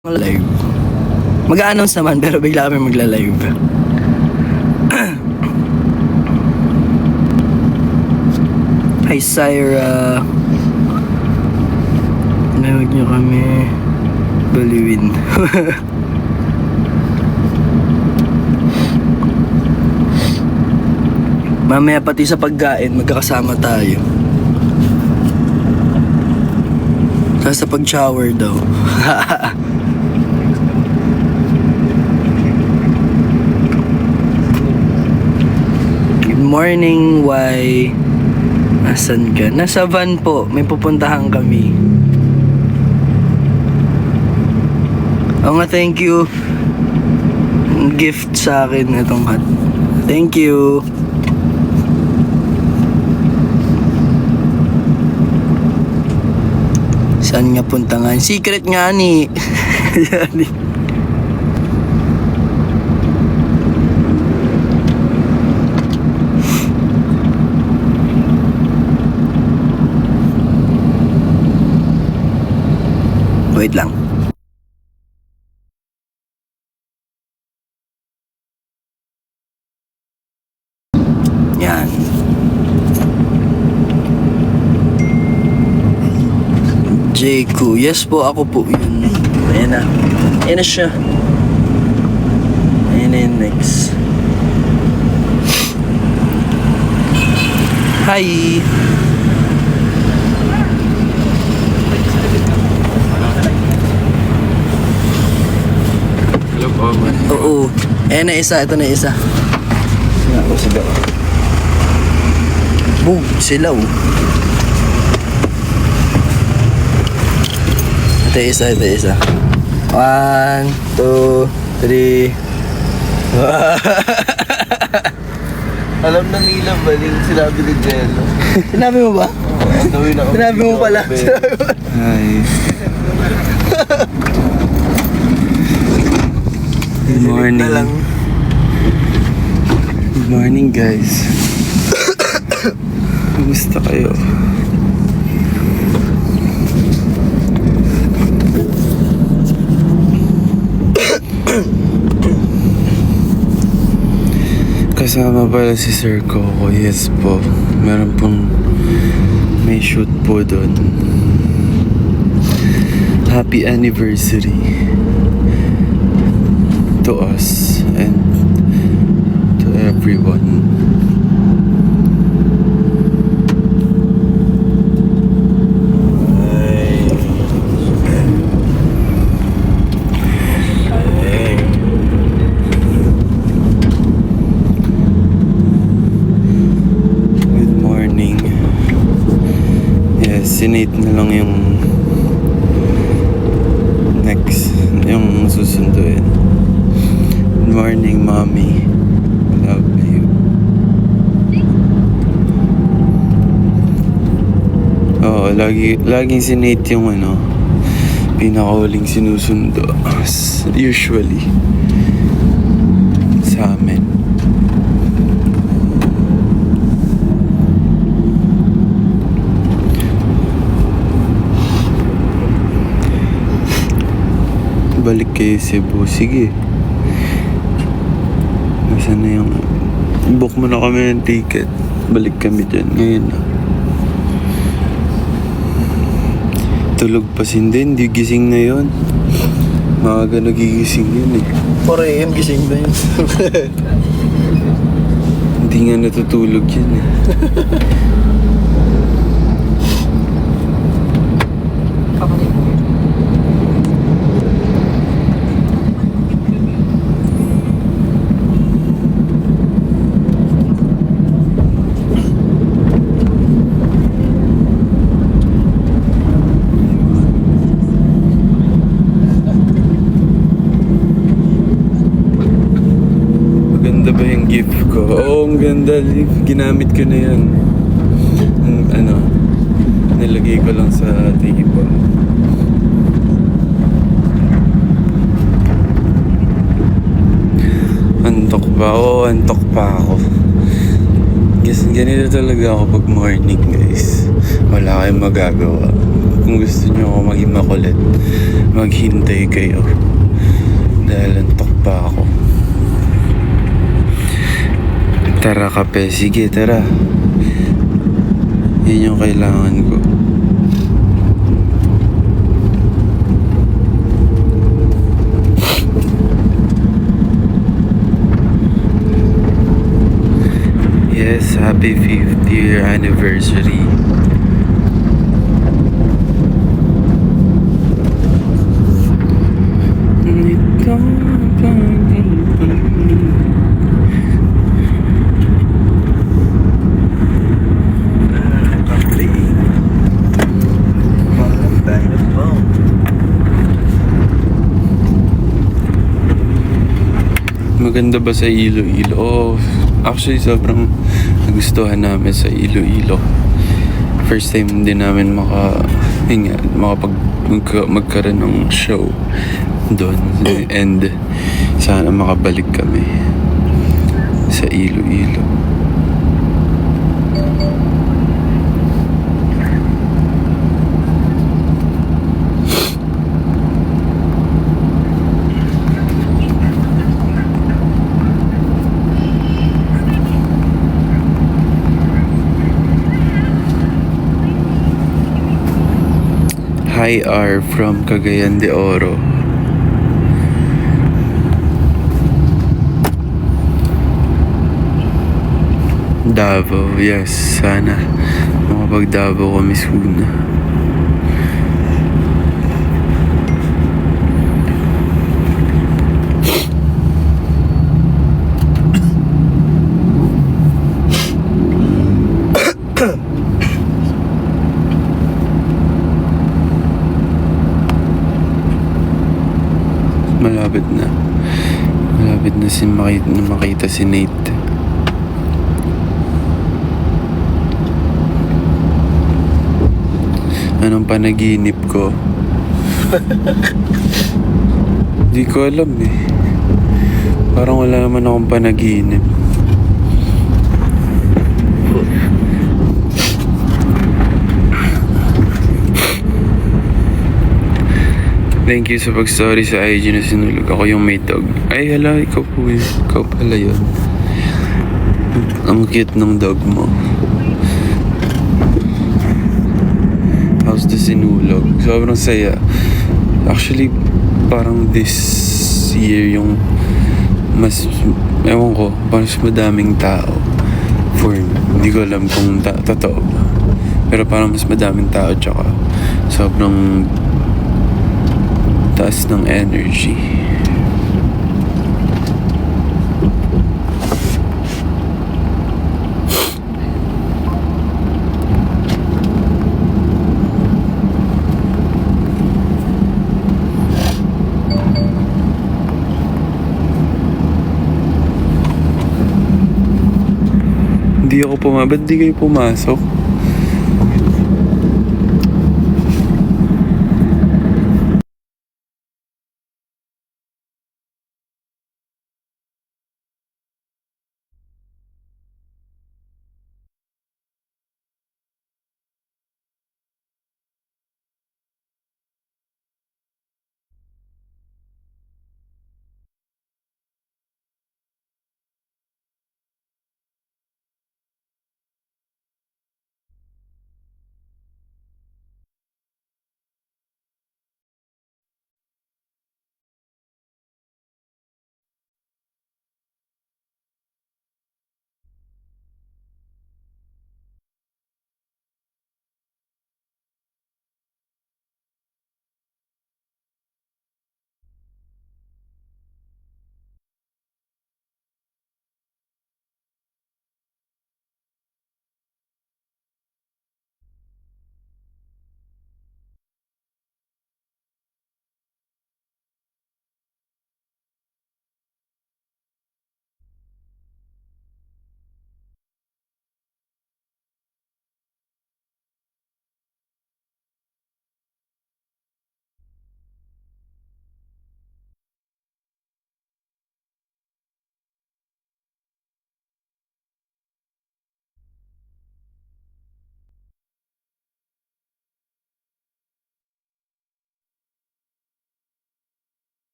Live. Mag-a-announce naman pero bigla kami magla-live. Hi Syra. Huwag niyo kami baliwin. Mamaya pati sa pagkain magkakasama tayo. Sa pag-shower daw. Good morning, why? Nasaan ka? Nasa van po. May pupuntahan kami. Oo nga, thank you. Gift sa akin itong hat. Thank you. Saan nga punta nga? Secret nga ni. Wait lang. Yan. Jayku. Yes po, ako po yun. Ayan na. Ayan na siya. Ayan na yun next. Hi! Hello po, man. Oo. Ayan na isa. Ito na isa. Ako sila. Boom! Sila oh. Ito isa. 1, 2, 3. Alam na nila baling sinabi ni Jello. Sinabi mo ba? Sinabi mo pala. Hi. Good morning. Good morning, guys. Kumusta kayo? Kasama pala si Sir Coco. Yes po. Meron pong may shoot po doon. Happy anniversary to us and to everyone. Sinate na lang yung next, yung susunduin. Good morning, mommy. Love you. Oo, laging sinate yung pinakahuling sinusundo. Usually. Sa amin. Balik kayo Cebu. Sige. Nasaan na yung... Book mo na kami ng ticket. Balik kami dyan. Ngayon na. Tulog pa din. Di gising na yun. Maaga nagigising yun eh. 4 AM gising ba yun? Hindi nga natutulog yun eh. Maganda ba yung gift ko? Oo, ang ganda. Ginamit ko na yan. Nilagay ko lang sa table. Antok ba? Oo, antok pa ako. Ganito talaga ako pag morning, guys. Wala kayong magagawa. kung gusto nyo ako maging makulit, maghintay kayo. Dahil antok pa ako. Tara kape, sige tara. Yan yung kailangan ko. Yes, happy 5th year anniversary. Maganda ba sa Iloilo? Oh, actually sobrang nagustuhan namin sa Iloilo. First time din namin magkaroon ng show doon. And sana makabalik kami sa Iloilo. Hi R from Cagayan de Oro. Davao, yes, sana makapag Davao kami soon. Malapit na makita si Nate. Anong panaginip ko? Di ko alam eh. Parang wala naman akong panaginip. Thank you sa pag-story sa IG na sinulog ako yung may dog. Ay, hala, ikaw po yun. Ikaw pala yun. Ang cute ng dog mo. How's the sinulog? Sobrang saya. Actually, parang this year yung ewan ko, mas madaming tao. Hindi ko alam kung totoo ba. Pero parang mas madaming tao tsaka sobrang taas ng energy. Hindi ako ba't di kayo pumasok?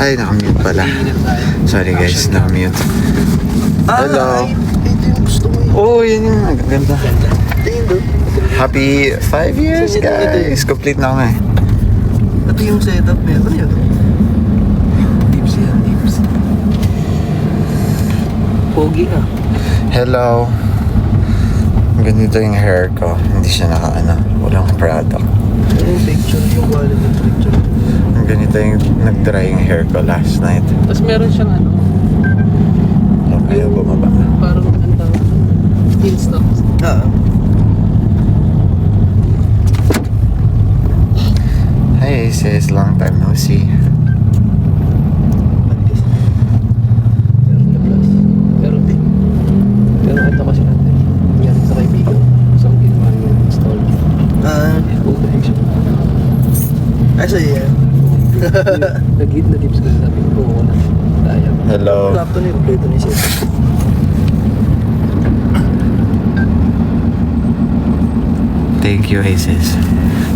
Ay, nakamute pala. Sorry guys, nakamute. Hello. Ito yung gusto ko. Oh, yun yung maganda. Tingin doon. Happy 5 years, guys. Complete na kami. Ito yung setup niya. Ano yun? Tips yan, tips. Pogi ah. Hello. Ganito yung hair ko. Hindi siya walang product. Yung picture, yung quality ng picture. Ganito yung nag-dry yung hair ko last night. Tapos meron siyang Ayaw bumaba. parang ang tawag, Insta. Ah. Hey sis, long time no see. Pero ito kasi natin. Yan sa kaibigan. So, ang ginawa yung install. Okay siya. Actually, yeah. Nag-gives ko sabi ko, wala. Daya. Hello. Laptop na yung kompleto ni Seth. Thank you, hey sis.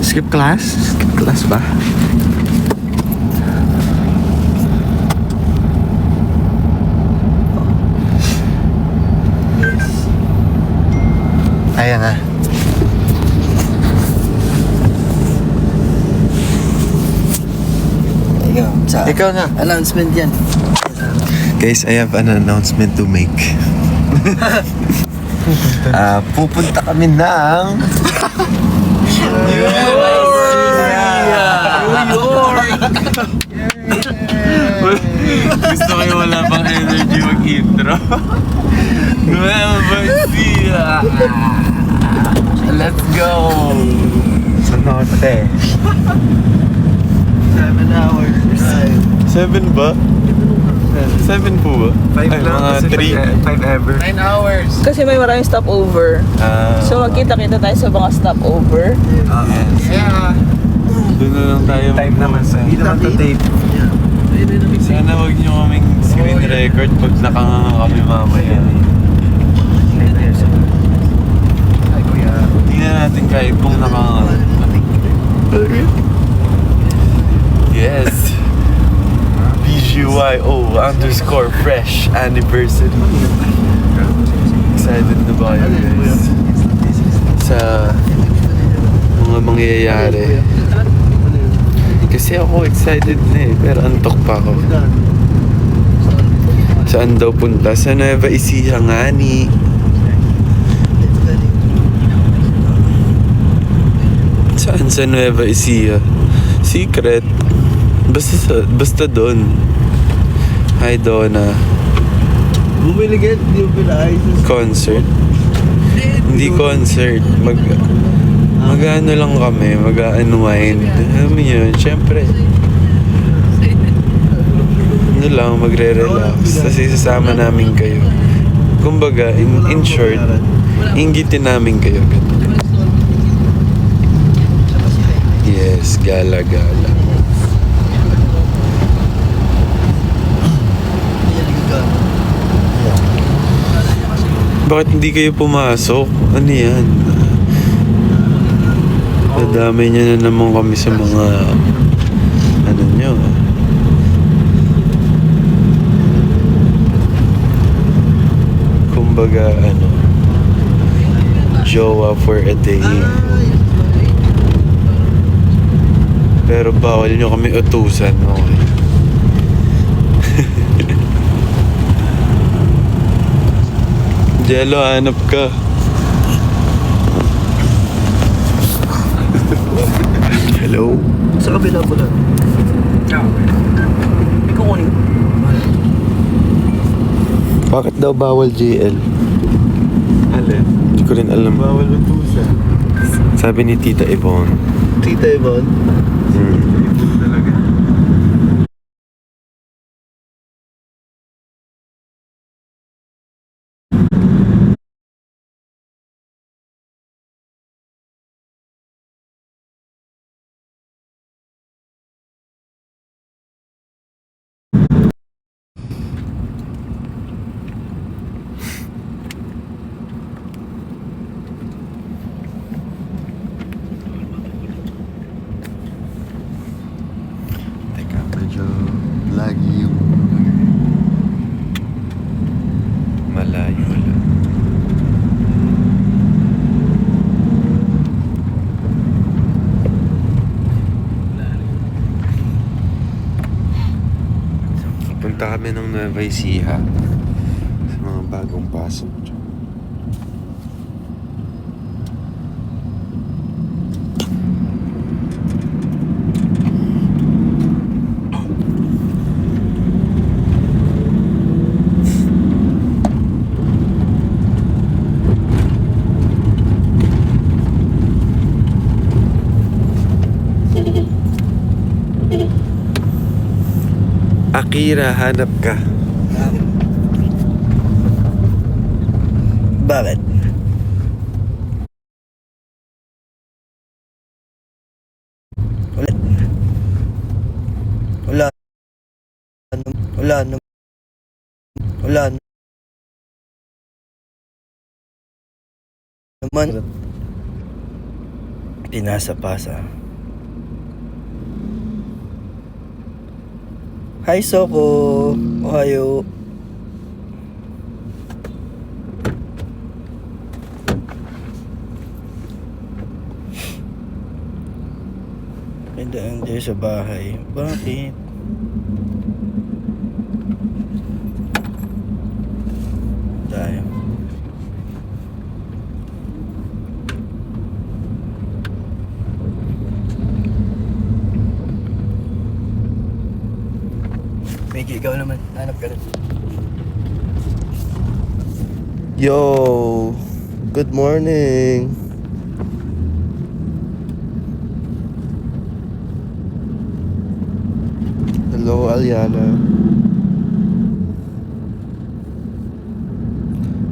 Skip class? Skip class ba? Ayan na. Ikaw na. Announcement yan. Guys, I have an announcement to make. Pupunta kami ng... Gusto ko yung wala pang energy mag-intro. Nueva Ecija! Let's go! Sa norte. 7 hours. 7 ba? 7 po ba? 5 lang. Mga 3. 5 ever. 9 hours. Kasi may maraming stopover. So, magkita-kita tayo sa mga stopover. Yes. Doon na lang tayo. Time naman sa... Hindi naman to tape. Sana wag nyo kaming screen record pag nakanganga kami mamaya. Tingnan natin kahit kung nakanganga. Yes. BGYO_fresh anniversary. Excited na ba kayo guys? Sa mga mangyayari. Kasi ako excited na eh, pero antok pa ako. Saan daw punta? Sa Nueva Ecija nga ni. Saan sa Nueva Ecija? Secret. Basta doon. Hi Donna. Bumili ka, di mo pinaayos. Concert? Hindi concert. Mag-ano lang kami, mag-unwind. Alam mo yun, syempre. Ano lang, magre-relax. Kasi sasama namin kayo. Kumbaga, in short, inggitin namin kayo. Yes, gala-gala. Bakit hindi kayo pumasok? Ano yan? Dadamay niya na naman kami sa mga ano nyo. Kumbaga jowa for a day. Pero bawal nyo kami utusan, okay? Jello, hanap ka. Hello? Sa kabila po lang. Hindi ko kunin. Bakit daw bawal JL? Alin? Hindi ko rin alam. Bawal utusan. Sabi ni Tita Yvonne. Tita Yvonne. Talaga. Punta kami ng Nueva Ecija sa mga bagong pasok dyan. Akira, hanap ka. Bakit? Wala. Wala. Wala. Wala. Naman. Pinasa-pasa. Hi, Soko. Ohayo. Nandaan tayo sa bahay. Bakit? Tayo. Miggy, ikaw naman. Hanap ka rin. Yo, good morning. Hello, Aliana.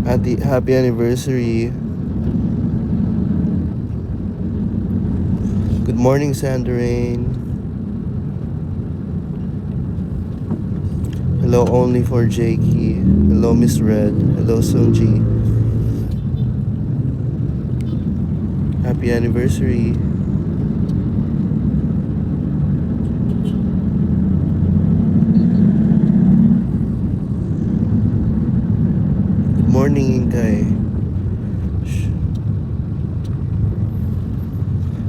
Happy anniversary. Good morning, Sanderain. Hello, only for Jakey. Hello, Miss Red. Hello, Sungji. Happy anniversary. Good morning, Inkay. Shh.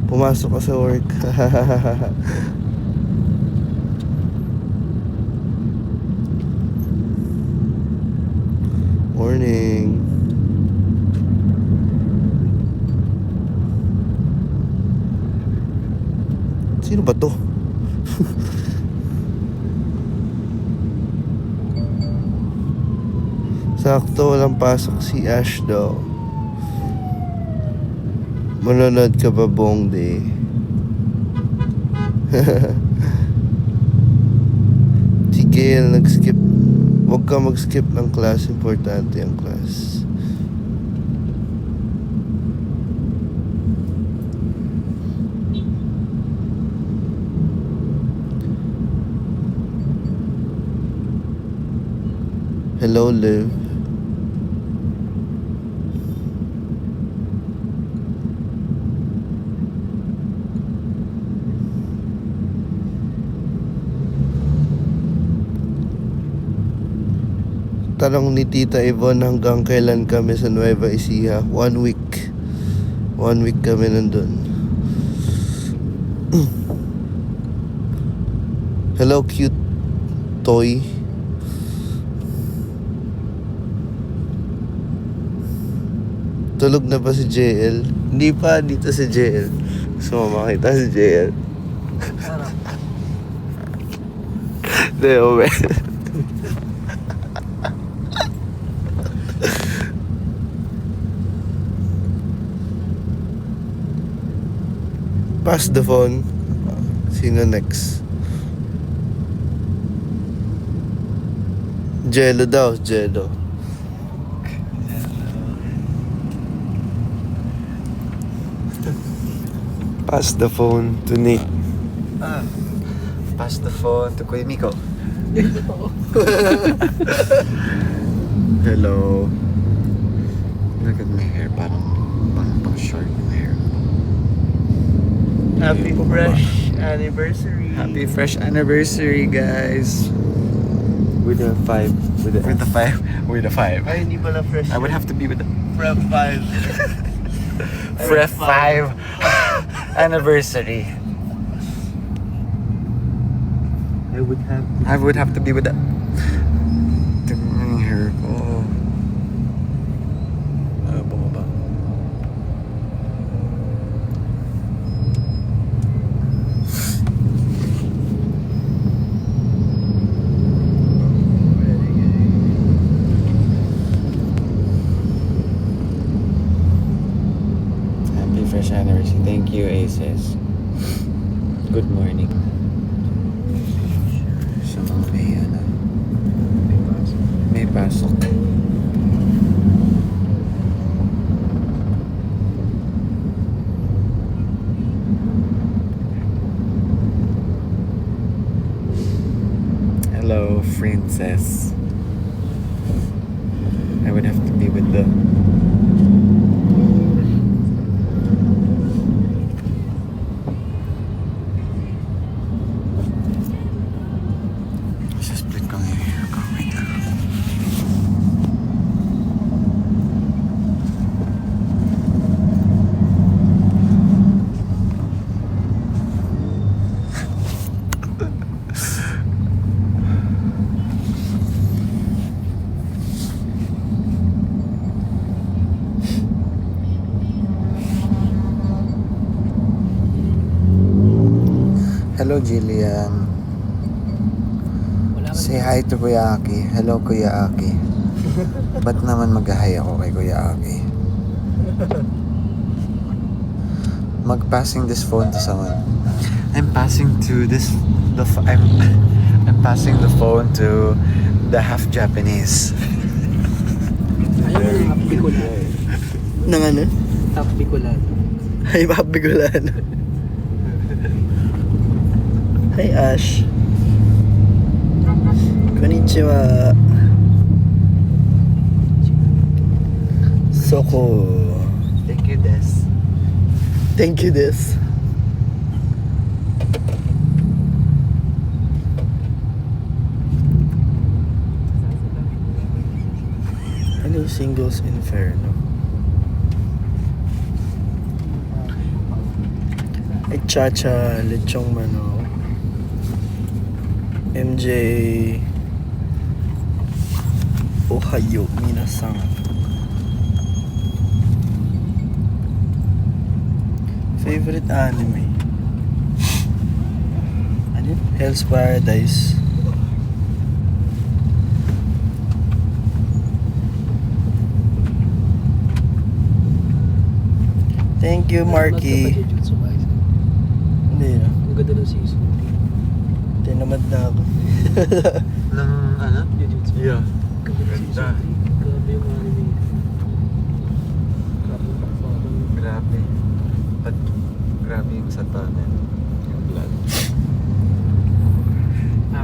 Pumasok ka sa work. Morning. Sino ba to? Sakto, walang pasok si Ash daw. Manonood ka ba buong day? Si Gail nag-skip. Huwag ka mag-skip ng class. Importante ang class. Hello, Liv. Tanong ni Tita Yvonne hanggang kailan kami sa Nueva Ecija. 1 week. 1 week kami nandun. Hello, cute toy. Tulog na ba si JL? Hindi pa, dito si JL. Gusto mo makita si JL? Hindi, uwe. Pass the phone. Sino next? Jello daw, Jello. Pass the phone to Nate. Pass the phone to Kuya Miko. Hello. Look at my hair. Parang pang short yung hair. Happy fresh anniversary. Happy fresh anniversary, guys. With With the With the 5. With the 5. Ay, hindi pala fresh. I would have to be with the Prep 5. Pref 5 anniversary. I would have to be with the hair ko. bumaba. Happy fresh anniversary. Thank you, Aces. Good morning. So, may pasok. Hello, princess. I would have to be with the split ko na yung hair ko. Wait lang. Hello, Jillian. Say hi to Kuya Aki. Hello, Kuya Aki. Ba't naman mag-hi ako kay Kuya Aki? Mag-passing this phone to someone. I'm passing to this... I'm passing the phone to the half Japanese. Ayun, half Bicolano. Nang ano? Half Bicolano. Ay, mabigolan. Hi, Ash. Konnichiwa. Soko. Thank you, Des. Thank you, this. Ano yung Singles Inferno? Ay, Chacha, Lechong Manok. MJ. Ohayo, minasan. Favorite anime? Ano yun? Hell's Paradise. Thank you, Marky. Jujutsu Kaisen. Hindi na. Ang ganda ng season. Tinamad na ako. Ng ano? Jujutsu. Yeah. Ganda ng season 3. Grabe yung anime. Grabe yung pakpakan. Grabe. At grabe yung satanan. Yung blood.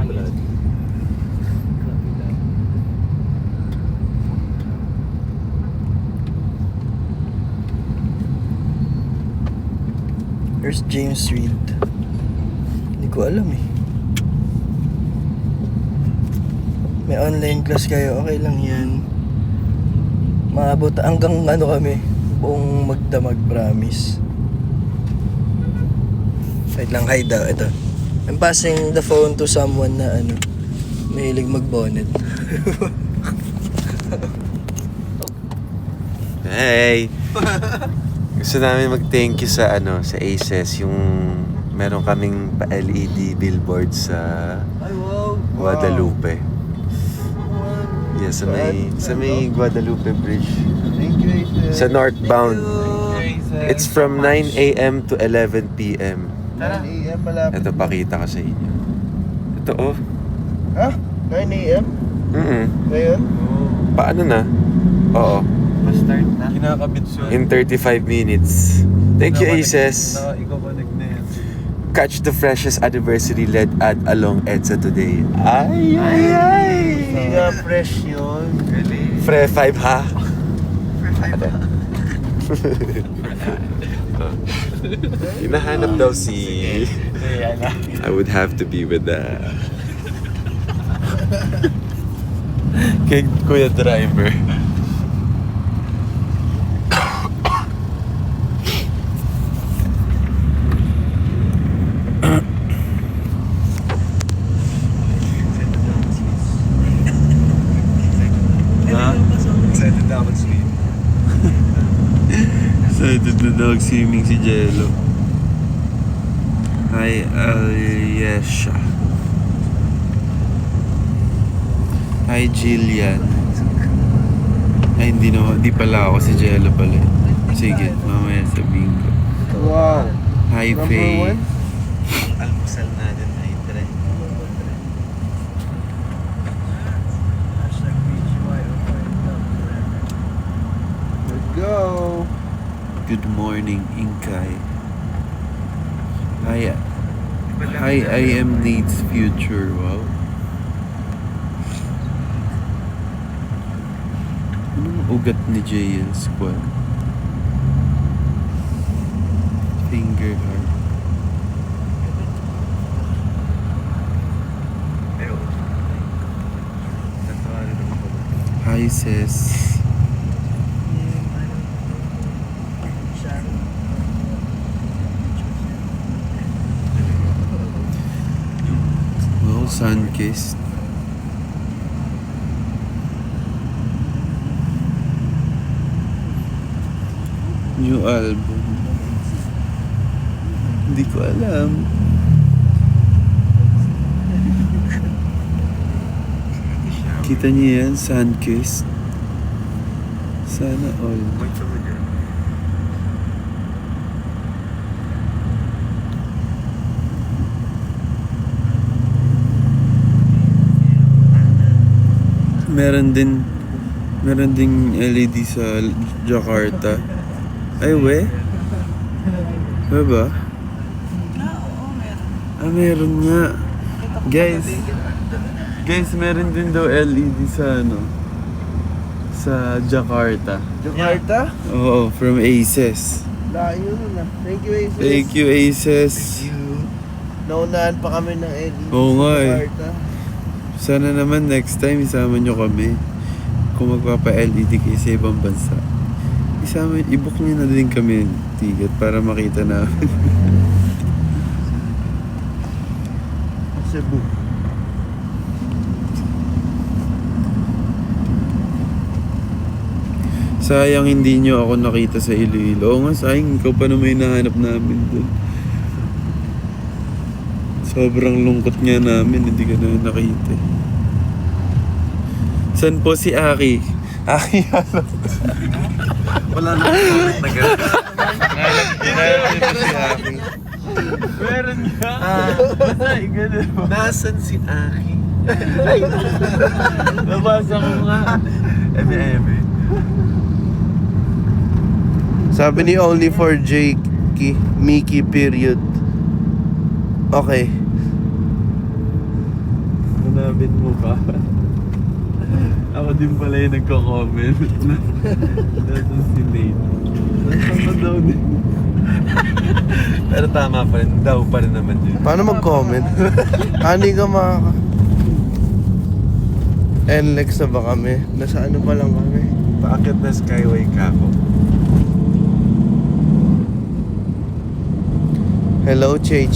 Blood. Grabe lang. Where's James Reed? Hindi ko alam eh. May online class kayo, okay lang yan. Maabot hanggang ano kami, buong magdamag, promise. Wait lang, hi daw, ito. I'm passing the phone to someone na ano, mahilig mag-bonnet. Hey! Gusto namin mag-thank you sa sa Aces, yung meron kaming pa-LED billboard sa Ay, wow! Guadalupe. Yeah, sa may Guadalupe Bridge. Thank you, Aces. Sa northbound. It's from 9 a.m. to 11 p.m. 9 a.m. malapit. Ito, pakita ko sa inyo. Ito, oh. Ha? 9 a.m.? Ngayon? Paano na? Oo. Ma-start na. Kinakabit siya. In 35 minutes. Thank you, Aces. Naka-connect na yan. Catch the freshest anniversary LED ad along EDSA today. Ay, ay, ay! Hindi nga fresh yun. Fre 5 ha? Hinahanap daw si... I would have to be with the... Kay Kuya Driver. Ha? Excited na ako mag-sleep. Excited na dog swimming si Jello. Hi, Aliesha. Hi, Jillian. Ay, hindi pala ako si Jello pala. Sige, mamaya sabihin ko. Wow. Hi, Number Faye. one? Almusal natin ay tre. Let's go. Good morning, Inkay. Hi, I am Nate's future. Wow. Anong ugat ni JL Squad? Finger heart. Ayun. Tatawarin naman ko. Hi, sis. Wow, sun-kissed. New album. Hindi ko alam. Kita niyo yan, sun-kissed. Sana all. Wait for me there. Meron ding LED sa Jakarta. Ay, we? Ba? Ah, meron nga. Guys, meron din daw LED sa sa Jakarta. Jakarta? Oo, from Aces. Layo nun ah. Thank you, Aces. Thank you, Aces. Naunahan pa kami ng LED Oo nga eh. Jakarta. Sana naman next time isama nyo kami. Kung magpapa-LED kayo sa ibang bansa. I-book nyo na din kami ng ticket para makita namin. Cebu. Sayang hindi nyo ako nakita sa Iloilo. Oo nga, sayang. Ikaw pa naman yung nahanap namin doon. Sobrang lungkot nga namin. Hindi ka na nakita. San po si Aki? Aki, ano? Wala na comment na gano'n. Meron nga. Ay, ganun. Nasaan si Aki? Nabasa ko nga. Eme. Sabi ni only for Jakey, Mickey period. Okay. Hanapin mo pa. Ako din pala yung nagko-comment. Nasaan si Nate? Nasaan na daw din? Pero tama pa rin. Daw pa rin naman yun. Paano mag-comment? Ani ka makaka... NLEX na ba kami? Nasa ano pa lang kami? Paakit na Skyway ka ako. Hello, Che.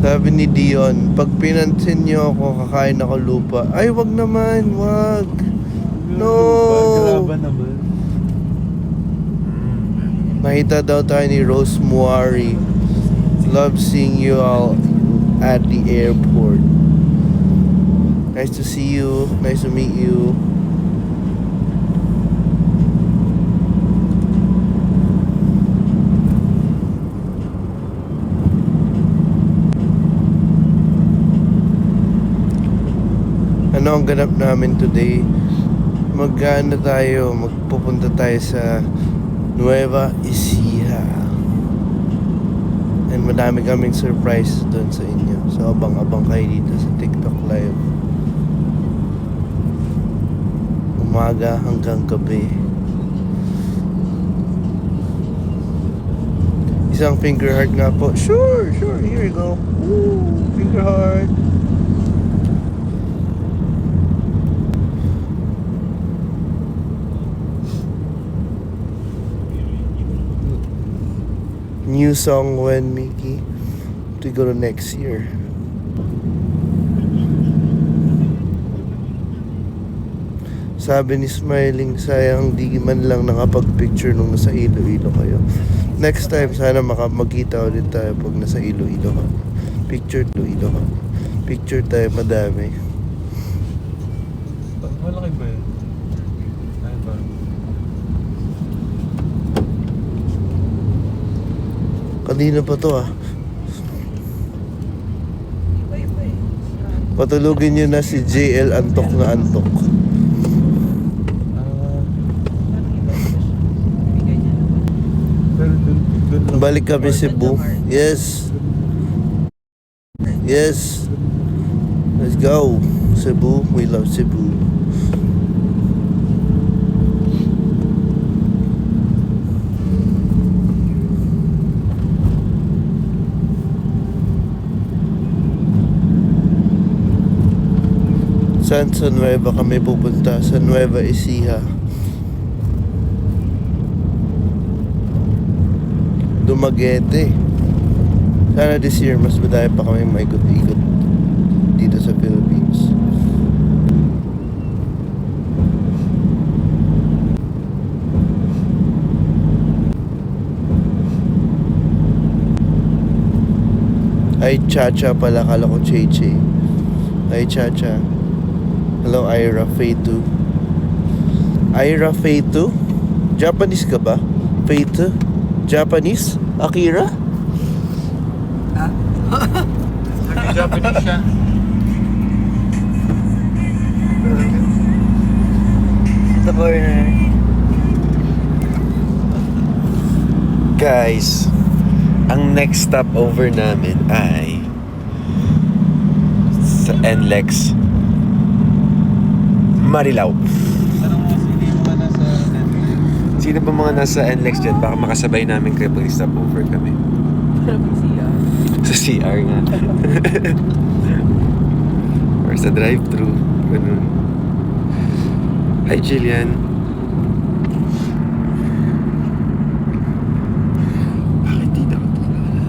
Sabi ni Dion, pag pinansin niyo ako, kakain ako lupa. Ay, wag naman, wag. No. Graba naman. Nakita daw tayo ni Rose Muari. Love seeing you all at the airport. Nice to see you. Nice to meet you. Ano ang ganap namin today? Magpupunta tayo sa Nueva Ecija. And madami kaming surprise doon sa inyo. So abang-abang kayo dito sa TikTok Live. Umaga hanggang gabi. Isang finger heart nga po. Sure, here you go. Woo, finger heart. New song when, Mickey? To go to next year. Sabi ni Smiling, sayang di man lang nakapag-picture nung nasa Iloilo kayo. Next time, sana magkita ulit tayo pag nasa Iloilo ka. Picture to Iloilo ka. Picture tayo, madami. Malaki ba yun? Ay, ba? Kanina pa to ah. Patulugin nyo na si JL antok na antok. Pero dun lang. Balik kami Cebu. Yes. Yes. Let's go. Cebu. We love Cebu. Sa Nueva kami pupunta? Sa Nueva Ecija. Dumaguete. Sana this year mas madami pa kami maikot-ikot dito sa Philippines. Ay, Chacha pala. Kala ko Cheche. Ay, Chacha. Hello, Ira Feitu. Ira Feitu? Japanese ka ba? Feitu? Japanese? Akira? Japanese siya. Ito po yun. Guys, ang next stopover namin ay sa NLEX Marilao. Sino ba mga nasa NLEX dyan? Baka makasabay namin kayo pag stopover kami. Sa CR nga. Or sa drive-thru. Ganun. Hi, Jillian. Bakit di na ako tulala?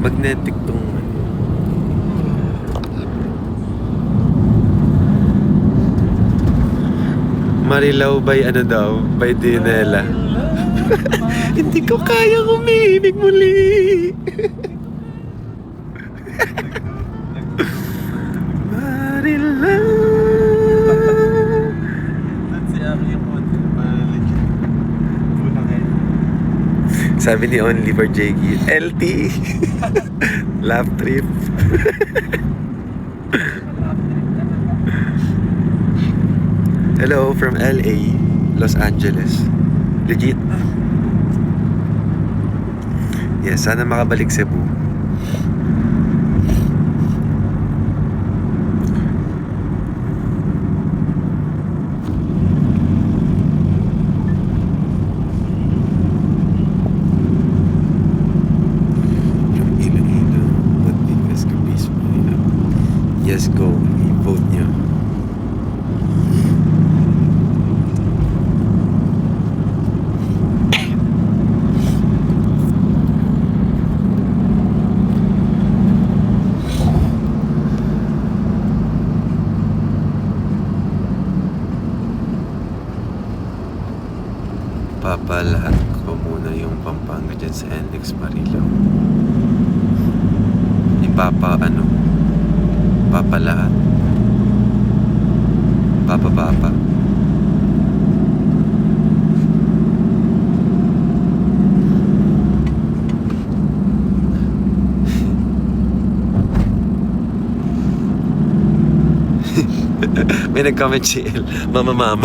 Magnetic tong Marilao by ano daw? By Dinela. Hindi ko kayang umibig muli. Marilao. Sabi ni Only for Jakey, LT. Laugh trip. Hello from LA, Los Angeles. Legit. Yes, sana makabalik Cebu. From Iloilo, what biggest capiz mo? Yes, go. I-vote nyo. Papalahat ko muna yung Pampanga dyan sa NLEX Marilao. Papalahat. Papa. May nag-comment si El, mama.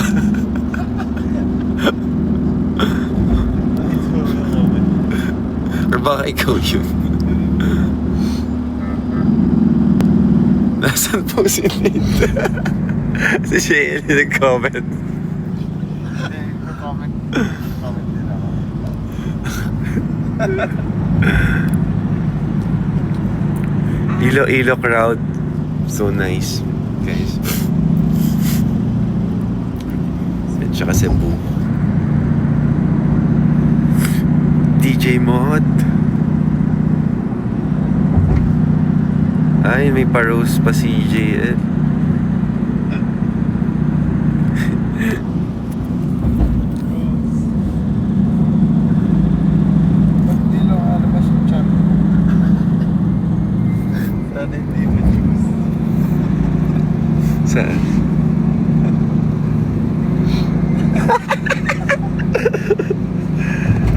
Or baka ikaw yun. Nasaan po si Nate? Si Shane nag-comment. Comment din ako. Iloilo crowd. So nice, guys. At saka Cebu. DJ Mod. Ay, may pa-roast pa si JL. Hindi lang alabas yung chat. Sana hindi mo choose. Saan?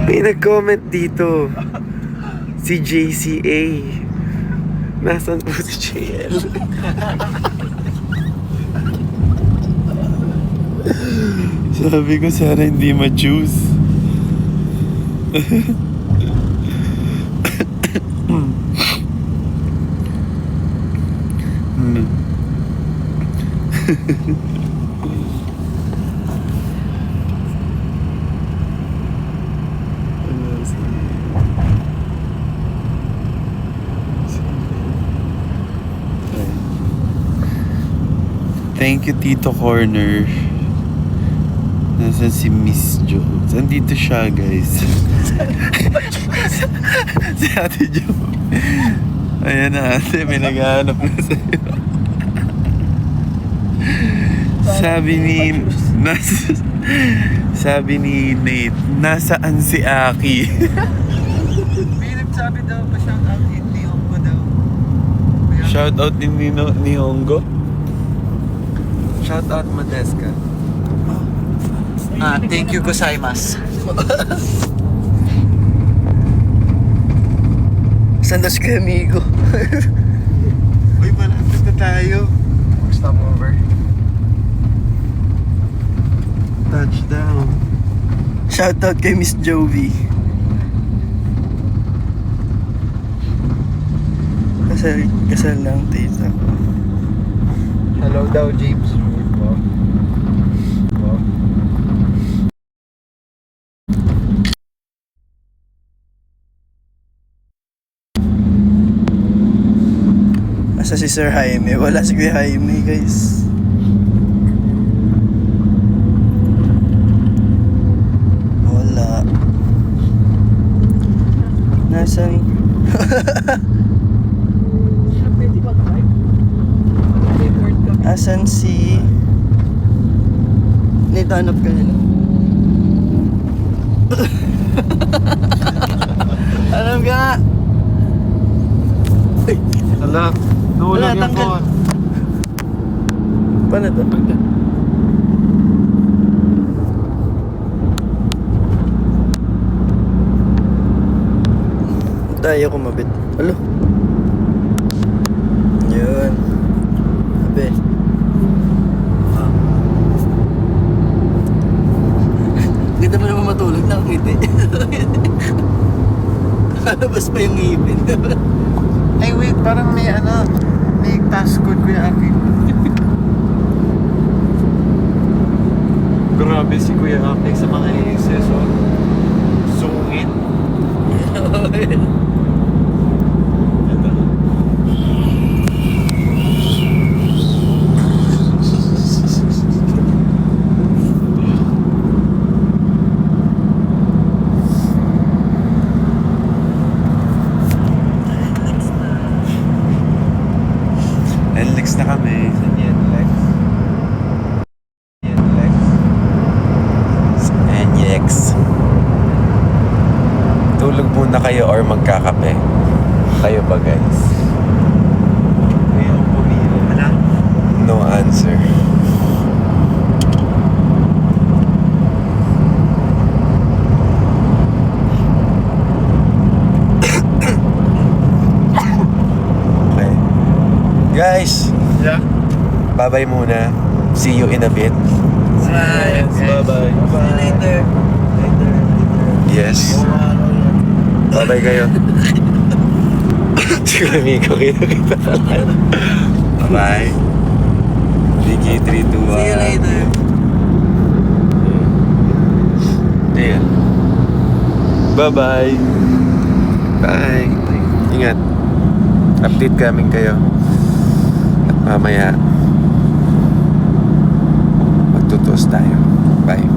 May nag-comment dito. Si JCA. Nasaan po si JL? Sabi ko sana hindi ma-choose. Thank you, Tito Corner. Nasaan si Miss Jo? Andito siya, guys. Si Ate Jo. Ayan na, ate. May naghahanap na sa'yo. Sabi ni Nate, nasaan si Aki? May nagsabi daw pa shout out ni Hongo daw. Shoutout ni Hongo. Shout out Modeska. Thank you gozaimasu. Sandas ka, amigo. Uy, malapit na tayo. Stop over. Touchdown. Shoutout kay Miss Jovi. Kasal ng tita ko. Hello daw, James. Wow. Wow. Asa si Sir Jaime? Wala si Kuya Jaime, guys. Wala. Nasaan? Asan si... Nitanap ka nila. Alam ka! Hala, Wala, nahulog yung tanggal. phone. Paano to? Tayo kumabit. Alo. Yun. Abe. Ganda mo naman matulog na ngiti. Lalabas pa yung ngipin. Ay wait, parang may passcode ko yung akin. Grabe si Kuya Apek sa mga access, oh. Sungit. NLEX na kami. NLEX. Tulog muna kayo or magkakape? Kayo ba, guys? Ayun, pumili. Ano? No answer. Okay. Guys, Yeah? bye-bye muna. See you in a bit. Bye. Bye-bye. See you later. Later. Yes. Bye-bye kayo. Si Amigo, kita pala. Bye. Vicky 3, 2, 1. See you later. Ayan. Bye-bye. Bye. Ingat. Update kami kayo. At mamaya magtutos tayo. Bye.